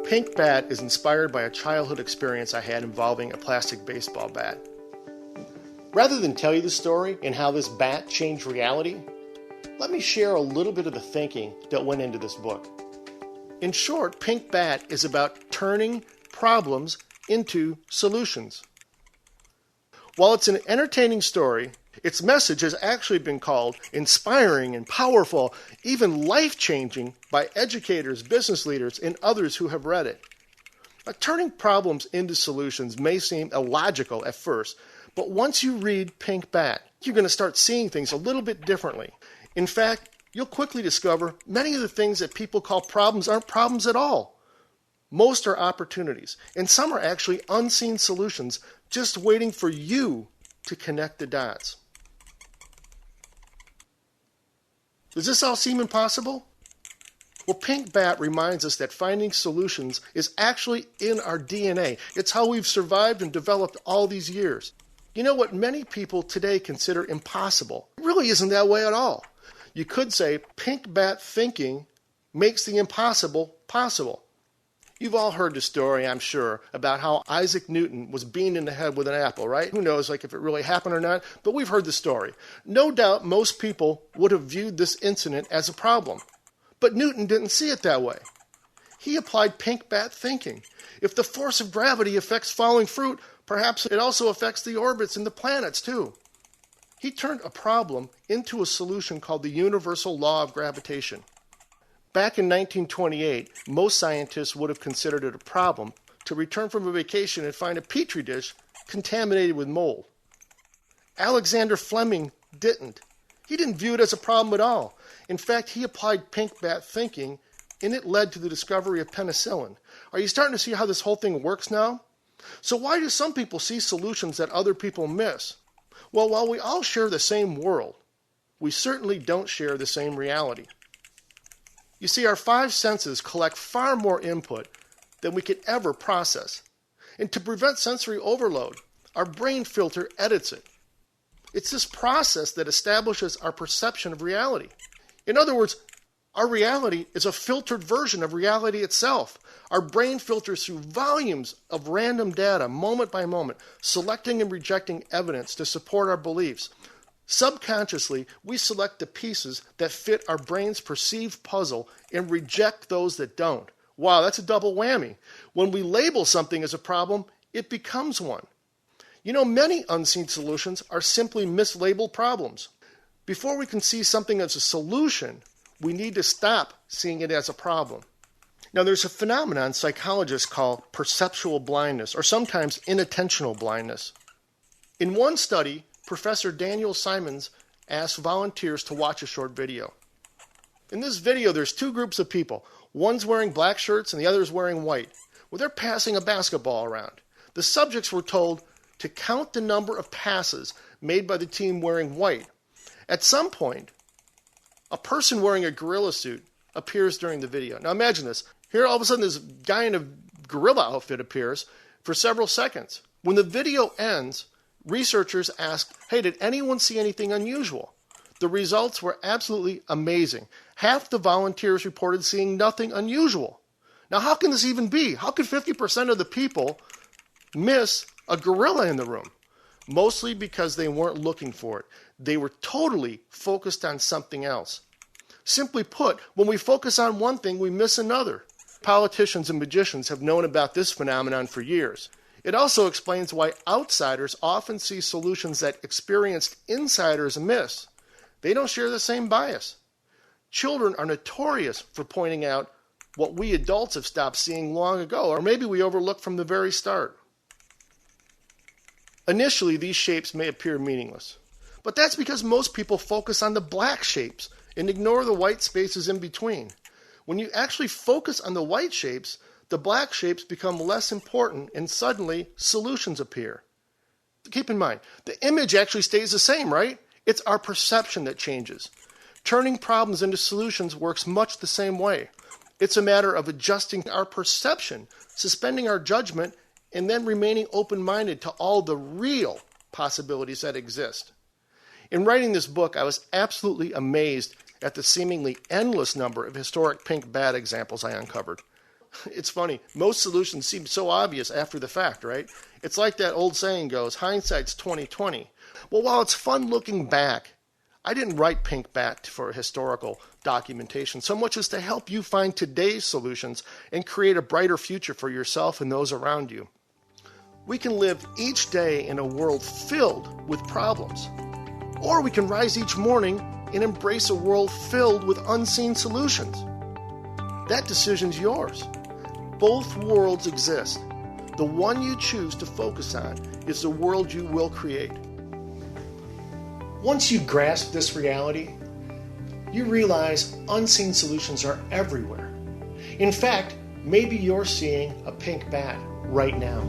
Pink Bat is inspired by a childhood experience I had involving a plastic baseball bat. Rather than tell you the story and how this bat changed reality, let me share a little bit of the thinking that went into this book. In short, Pink Bat is about turning problems into solutions. While it's an entertaining story, its message has actually been called inspiring and powerful, even life-changing by educators, business leaders, and others who have read it. Now, turning problems into solutions may seem illogical at first, but once you read Pink Bat, you're going to start seeing things a little bit differently. In fact, you'll quickly discover many of the things that people call problems aren't problems at all. Most are opportunities, and some are actually unseen solutions just waiting for you to connect the dots. Does this all seem impossible? Well, Pink Bat reminds us that finding solutions is actually in our DNA. It's how we've survived and developed all these years. You know what many people today consider impossible? It really isn't that way at all. You could say Pink Bat thinking makes the impossible possible. You've all heard the story, I'm sure, about how Isaac Newton was beaten in the head with an apple, right? Who knows if it really happened or not, but we've heard the story. No doubt most people would have viewed this incident as a problem. But Newton didn't see it that way. He applied Pink Bat thinking. If the force of gravity affects falling fruit, perhaps it also affects the orbits and the planets too. He turned a problem into a solution called the universal law of gravitation. Back in 1928, most scientists would have considered it a problem to return from a vacation and find a petri dish contaminated with mold. Alexander Fleming didn't. He didn't view it as a problem at all. In fact, he applied Pink Bat thinking, and it led to the discovery of penicillin. Are you starting to see how this whole thing works now? So why do some people see solutions that other people miss? Well, while we all share the same world, we certainly don't share the same reality. You see, our five senses collect far more input than we could ever process. And to prevent sensory overload, our brain filter edits it. It's this process that establishes our perception of reality. In other words, our reality is a filtered version of reality itself. Our brain filters through volumes of random data, moment by moment, selecting and rejecting evidence to support our beliefs. Subconsciously, we select the pieces that fit our brain's perceived puzzle and reject those that don't. Wow, that's a double whammy. When we label something as a problem, it becomes one. You know, many unseen solutions are simply mislabeled problems. Before we can see something as a solution, we need to stop seeing it as a problem. Now, there's a phenomenon psychologists call perceptual blindness, or sometimes inattentional blindness. In one study, Professor Daniel Simons asked volunteers to watch a short video. In this video, there's two groups of people. One's wearing black shirts and the other's wearing white. Well, they're passing a basketball around. The subjects were told to count the number of passes made by the team wearing white. At some point, a person wearing a gorilla suit appears during the video. Now imagine this. Here all of a sudden this guy in a gorilla outfit appears for several seconds. When the video ends, researchers asked, hey, did anyone see anything unusual? The results were absolutely amazing. Half the volunteers reported seeing nothing unusual. Now, how can this even be? How could 50% of the people miss a gorilla in the room? Mostly because they weren't looking for it. They were totally focused on something else. Simply put, when we focus on one thing, we miss another. Politicians and magicians have known about this phenomenon for years. It also explains why outsiders often see solutions that experienced insiders miss. They don't share the same bias. Children are notorious for pointing out what we adults have stopped seeing long ago, or maybe we overlooked from the very start. Initially, these shapes may appear meaningless, but that's because most people focus on the black shapes and ignore the white spaces in between. When you actually focus on the white shapes, the black shapes become less important and suddenly solutions appear. Keep in mind, the image actually stays the same, right? It's our perception that changes. Turning problems into solutions works much the same way. It's a matter of adjusting our perception, suspending our judgment, and then remaining open-minded to all the real possibilities that exist. In writing this book, I was absolutely amazed at the seemingly endless number of historic Pink Bat examples I uncovered. it's funny. Most solutions seem so obvious after the fact, right? It's like that old saying goes, hindsight's 20/20. Well, while it's fun looking back, I didn't write Pink Bat for historical documentation so much as to help you find today's solutions and create a brighter future for yourself and those around you. We can live each day in a world filled with problems, or we can rise each morning and embrace a world filled with unseen solutions. That decision's yours. Both worlds exist. The one you choose to focus on is the world you will create. Once you grasp this reality, you realize unseen solutions are everywhere. In fact, maybe you're seeing a pink bat right now.